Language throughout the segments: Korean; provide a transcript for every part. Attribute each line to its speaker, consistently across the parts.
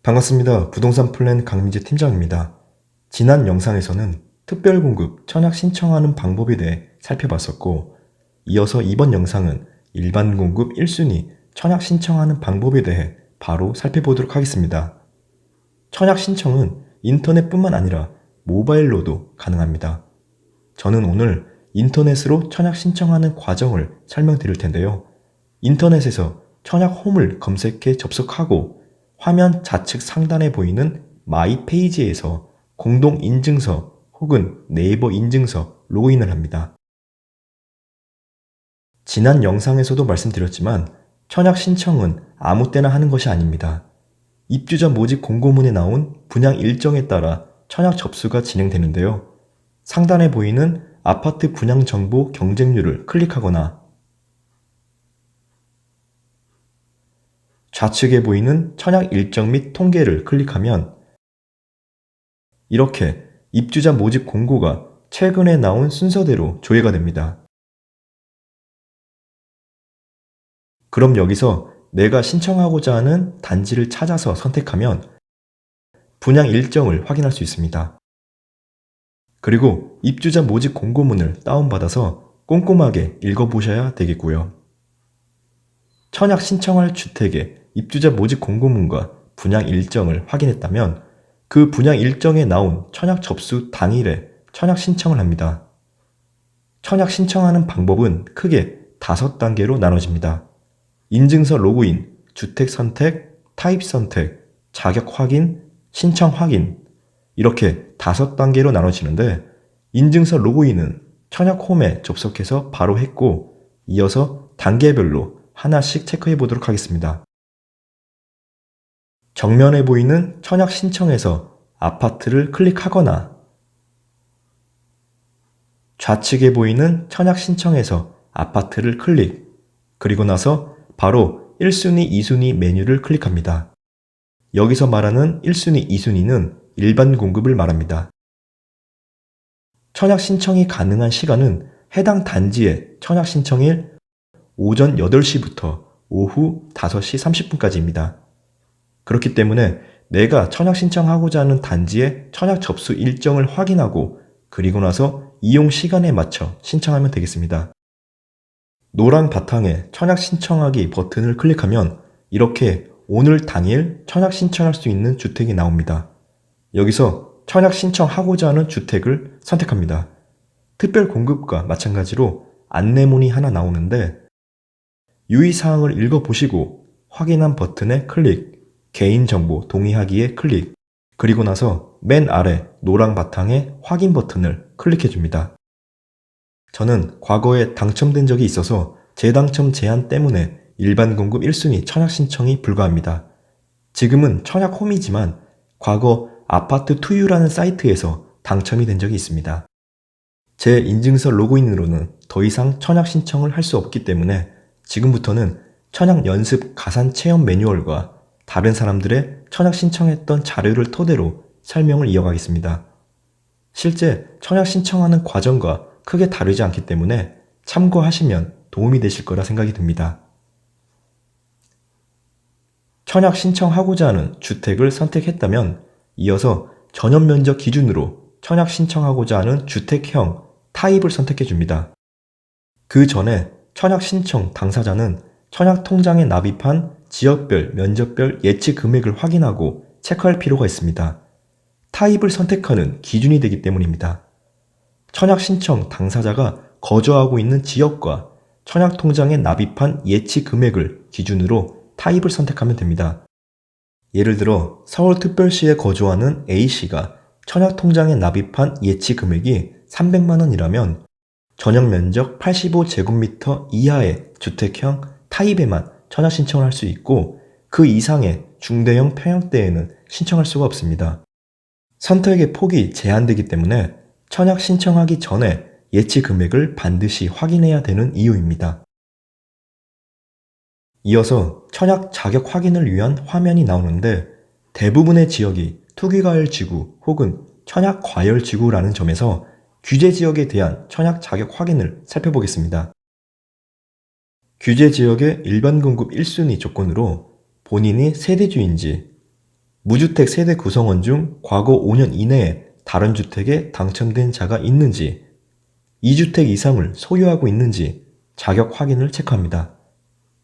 Speaker 1: 반갑습니다. 부동산 플랜 강민재 팀장입니다. 지난 영상에서는 특별공급 청약 신청하는 방법에 대해 살펴봤었고, 이어서 이번 영상은 일반 공급 1순위 청약 신청하는 방법에 대해 바로 살펴보도록 하겠습니다. 청약 신청은 인터넷뿐만 아니라 모바일로도 가능합니다. 저는 오늘 인터넷으로 청약 신청하는 과정을 설명드릴 텐데요. 인터넷에서 청약 홈을 검색해 접속하고 화면 좌측 상단에 보이는 마이 페이지에서 공동 인증서 혹은 네이버 인증서 로그인을 합니다. 지난 영상에서도 말씀드렸지만 청약 신청은 아무 때나 하는 것이 아닙니다. 입주자 모집 공고문에 나온 분양 일정에 따라 청약 접수가 진행되는데요. 상단에 보이는 아파트 분양 정보 경쟁률을 클릭하거나 좌측에 보이는 청약 일정 및 통계를 클릭하면 이렇게 입주자 모집 공고가 최근에 나온 순서대로 조회가 됩니다. 그럼 여기서 내가 신청하고자 하는 단지를 찾아서 선택하면 분양 일정을 확인할 수 있습니다. 그리고 입주자 모집 공고문을 다운받아서 꼼꼼하게 읽어보셔야 되겠고요. 청약 신청할 주택의 입주자 모집 공고문과 분양 일정을 확인했다면 그 분양 일정에 나온 청약 접수 당일에 청약 신청을 합니다. 청약 신청하는 방법은 크게 5단계로 나눠집니다. 인증서 로그인, 주택 선택, 타입 선택, 자격 확인, 신청 확인 이렇게 5단계로 나눠지는데 인증서 로그인은 청약 홈에 접속해서 바로 했고 이어서 단계별로 하나씩 체크해 보도록 하겠습니다. 정면에 보이는 청약 신청에서 아파트를 클릭하거나 좌측에 보이는 청약 신청에서 아파트를 클릭, 그리고 나서 바로 1순위, 2순위 메뉴를 클릭합니다. 여기서 말하는 1순위, 2순위는 일반 공급을 말합니다. 청약 신청이 가능한 시간은 해당 단지의 청약 신청일 오전 8시부터 오후 5시 30분까지입니다. 그렇기 때문에 내가 청약 신청하고자 하는 단지의 청약 접수 일정을 확인하고 그리고 나서 이용 시간에 맞춰 신청하면 되겠습니다. 노란 바탕에 청약 신청하기 버튼을 클릭하면 이렇게 오늘 당일 청약 신청할 수 있는 주택이 나옵니다. 여기서 청약 신청하고자 하는 주택을 선택합니다. 특별 공급과 마찬가지로 안내문이 하나 나오는데 유의사항을 읽어보시고 확인한 버튼에 클릭, 개인정보 동의하기에 클릭, 그리고 나서 맨 아래 노랑 바탕에 확인 버튼을 클릭해 줍니다. 저는 과거에 당첨된 적이 있어서 재당첨 제한 때문에 일반 공급 1순위 청약 신청이 불가합니다. 지금은 청약 홈이지만 과거 아파트 투유라는 사이트에서 당첨이 된 적이 있습니다. 제 인증서 로그인으로는 더 이상 청약 신청을 할 수 없기 때문에 지금부터는 청약 연습 가산 체험 매뉴얼과 다른 사람들의 청약 신청했던 자료를 토대로 설명을 이어가겠습니다. 실제 청약 신청하는 과정과 크게 다르지 않기 때문에 참고하시면 도움이 되실 거라 생각이 듭니다. 청약 신청하고자 하는 주택을 선택했다면 이어서 전용 면적 기준으로 청약 신청하고자 하는 주택형 타입을 선택해 줍니다. 그 전에 청약 신청 당사자는 청약 통장에 납입한 지역별, 면적별 예치 금액을 확인하고 체크할 필요가 있습니다. 타입을 선택하는 기준이 되기 때문입니다. 청약 신청 당사자가 거주하고 있는 지역과 청약 통장에 납입한 예치 금액을 기준으로 타입을 선택하면 됩니다. 예를 들어 서울특별시에 거주하는 A씨가 청약 통장에 납입한 예치 금액이 300만 원이라면 전용 면적 85제곱미터 이하의 주택형 타입에만 청약 신청을 할 수 있고 그 이상의 중대형 평형대에는 신청할 수가 없습니다. 선택의 폭이 제한되기 때문에 청약 신청하기 전에 예치 금액을 반드시 확인해야 되는 이유입니다. 이어서 청약 자격 확인을 위한 화면이 나오는데 대부분의 지역이 투기과열 지구 혹은 청약 과열 지구라는 점에서 규제 지역에 대한 청약 자격 확인을 살펴보겠습니다. 규제 지역의 일반 공급 1순위 조건으로 본인이 세대주인지, 무주택 세대 구성원 중 과거 5년 이내에 다른 주택에 당첨된 자가 있는지, 2주택 이상을 소유하고 있는지 자격 확인을 체크합니다.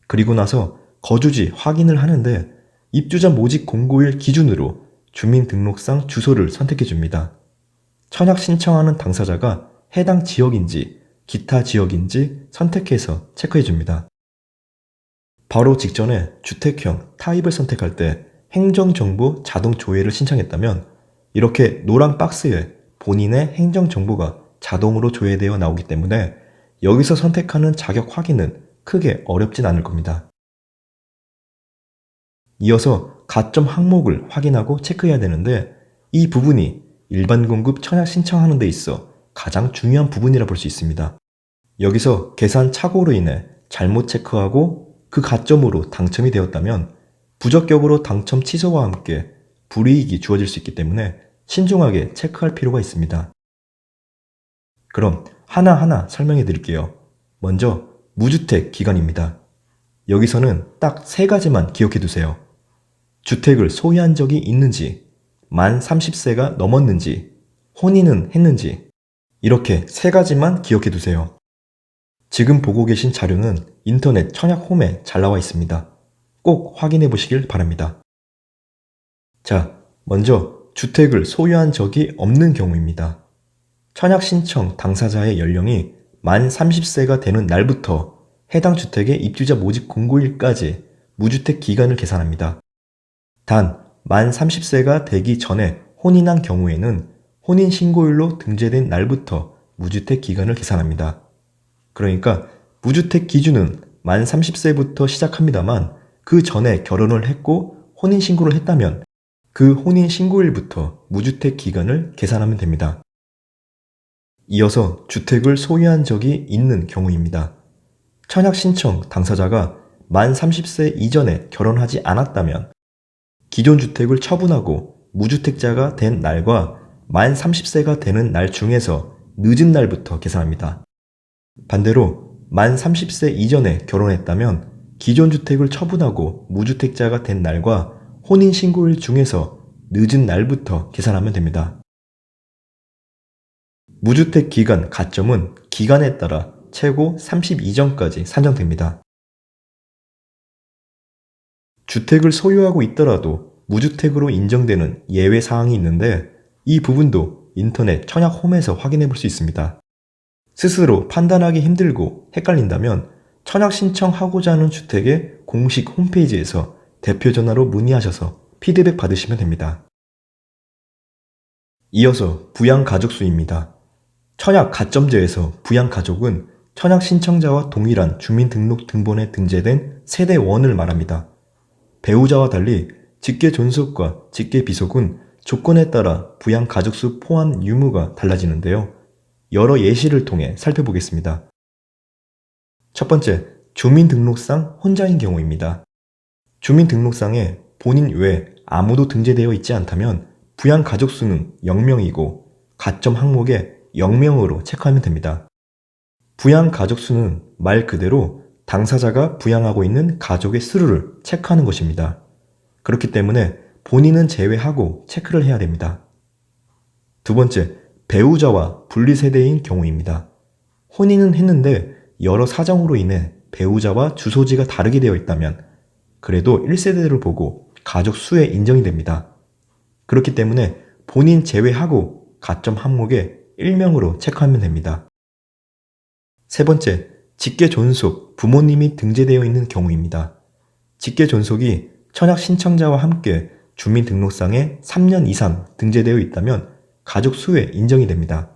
Speaker 1: 그리고 나서 거주지 확인을 하는데 입주자 모집 공고일 기준으로 주민등록상 주소를 선택해 줍니다. 청약 신청하는 당사자가 해당 지역인지 기타 지역인지 선택해서 체크해 줍니다. 바로 직전에 주택형 타입을 선택할 때 행정정보 자동 조회를 신청했다면 이렇게 노란 박스에 본인의 행정정보가 자동으로 조회되어 나오기 때문에 여기서 선택하는 자격 확인은 크게 어렵진 않을 겁니다. 이어서 가점 항목을 확인하고 체크해야 되는데 이 부분이 일반 공급 청약 신청하는 데 있어 가장 중요한 부분이라 볼 수 있습니다. 여기서 계산 착오로 인해 잘못 체크하고 그 가점으로 당첨이 되었다면 부적격으로 당첨 취소와 함께 불이익이 주어질 수 있기 때문에 신중하게 체크할 필요가 있습니다. 그럼 하나하나 설명해 드릴게요. 먼저 무주택 기간입니다. 여기서는 딱 3가지만 기억해 두세요. 주택을 소유한 적이 있는지, 만 30세가 넘었는지, 혼인은 했는지, 이렇게 3가지만 기억해 두세요. 지금 보고 계신 자료는 인터넷 청약홈에 잘 나와 있습니다. 꼭 확인해 보시길 바랍니다. 자, 먼저 주택을 소유한 적이 없는 경우입니다. 청약 신청 당사자의 연령이 만 30세가 되는 날부터 해당 주택의 입주자 모집 공고일까지 무주택 기간을 계산합니다. 단, 만 30세가 되기 전에 혼인한 경우에는 혼인신고일로 등재된 날부터 무주택 기간을 계산합니다. 그러니까 무주택 기준은 만 30세부터 시작합니다만 그 전에 결혼을 했고 혼인신고를 했다면 그 혼인신고일부터 무주택 기간을 계산하면 됩니다. 이어서 주택을 소유한 적이 있는 경우입니다. 청약 신청 당사자가 만 30세 이전에 결혼하지 않았다면 기존 주택을 처분하고 무주택자가 된 날과 만 30세가 되는 날 중에서 늦은 날부터 계산합니다. 반대로 만 30세 이전에 결혼했다면 기존 주택을 처분하고 무주택자가 된 날과 혼인신고일 중에서 늦은 날부터 계산하면 됩니다. 무주택 기간 가점은 기간에 따라 최고 32점까지 산정됩니다. 주택을 소유하고 있더라도 무주택으로 인정되는 예외 사항이 있는데 이 부분도 인터넷 청약홈에서 확인해 볼 수 있습니다. 스스로 판단하기 힘들고 헷갈린다면 청약 신청하고자 하는 주택의 공식 홈페이지에서 대표 전화로 문의하셔서 피드백 받으시면 됩니다. 이어서 부양가족수입니다. 청약 가점제에서 부양가족은 청약 신청자와 동일한 주민등록등본에 등재된 세대원을 말합니다. 배우자와 달리 직계존속과 직계비속은 조건에 따라 부양가족수 포함 유무가 달라지는데요. 여러 예시를 통해 살펴보겠습니다. 첫 번째, 주민등록상 혼자인 경우입니다. 주민등록상에 본인 외에 아무도 등재되어 있지 않다면 부양가족수는 0명이고 가점 항목에 0명으로 체크하면 됩니다. 부양가족수는 말 그대로 당사자가 부양하고 있는 가족의 수를 체크하는 것입니다. 그렇기 때문에 본인은 제외하고 체크를 해야 됩니다. 두 번째, 배우자와 분리세대인 경우입니다. 혼인은 했는데 여러 사정으로 인해 배우자와 주소지가 다르게 되어 있다면 그래도 1세대를 보고 가족 수에 인정이 됩니다. 그렇기 때문에 본인 제외하고 가점 항목에 1명으로 체크하면 됩니다. 세 번째, 직계존속, 부모님이 등재되어 있는 경우입니다. 직계존속이 청약 신청자와 함께 주민등록상에 3년 이상 등재되어 있다면 가족 수에 인정이 됩니다.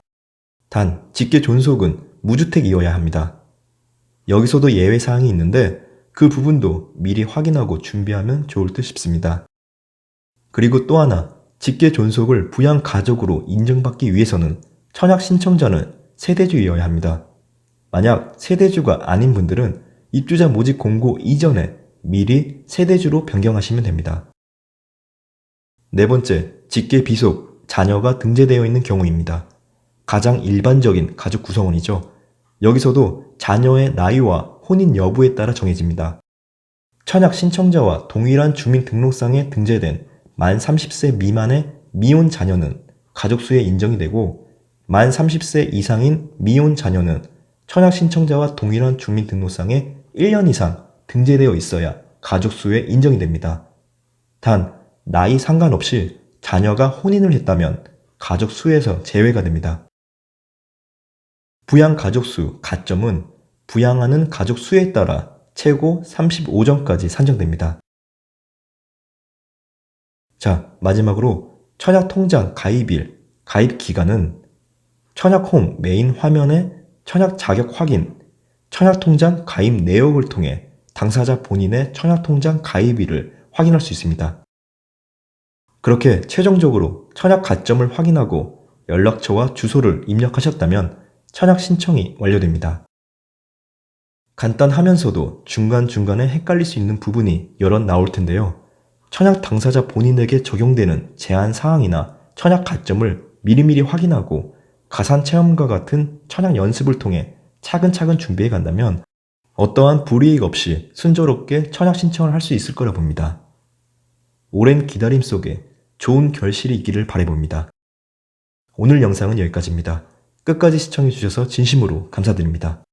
Speaker 1: 단, 직계존속은 무주택이어야 합니다. 여기서도 예외사항이 있는데 그 부분도 미리 확인하고 준비하면 좋을 듯 싶습니다. 그리고 또 하나, 직계존속을 부양가족으로 인정받기 위해서는 청약 신청자는 세대주이어야 합니다. 만약 세대주가 아닌 분들은 입주자 모집 공고 이전에 미리 세대주로 변경하시면 됩니다. 네 번째, 직계비속, 자녀가 등재되어 있는 경우입니다. 가장 일반적인 가족 구성원이죠. 여기서도 자녀의 나이와 혼인 여부에 따라 정해집니다. 청약 신청자와 동일한 주민등록상에 등재된 만 30세 미만의 미혼 자녀는 가족수에 인정이 되고 만 30세 이상인 미혼 자녀는 청약 신청자와 동일한 주민등록상에 1년 이상 등재되어 있어야 가족수에 인정이 됩니다. 단, 나이 상관없이 자녀가 혼인을 했다면 가족수에서 제외가 됩니다. 부양 가족수 가점은 부양하는 가족수에 따라 최고 35점까지 산정됩니다. 자, 마지막으로 청약통장 가입일, 가입 기간은 청약홈 메인 화면에 청약 자격 확인, 청약통장 가입 내역을 통해 당사자 본인의 청약통장 가입일을 확인할 수 있습니다. 그렇게 최종적으로 청약 가점을 확인하고 연락처와 주소를 입력하셨다면 청약 신청이 완료됩니다. 간단하면서도 중간중간에 헷갈릴 수 있는 부분이 여럿 나올 텐데요. 청약 당사자 본인에게 적용되는 제한 사항이나 청약 가점을 미리미리 확인하고 가산 체험과 같은 청약 연습을 통해 차근차근 준비해 간다면 어떠한 불이익 없이 순조롭게 청약 신청을 할 수 있을 거라 봅니다. 오랜 기다림 속에 좋은 결실이 있기를 바라봅니다. 오늘 영상은 여기까지입니다. 끝까지 시청해 주셔서 진심으로 감사드립니다.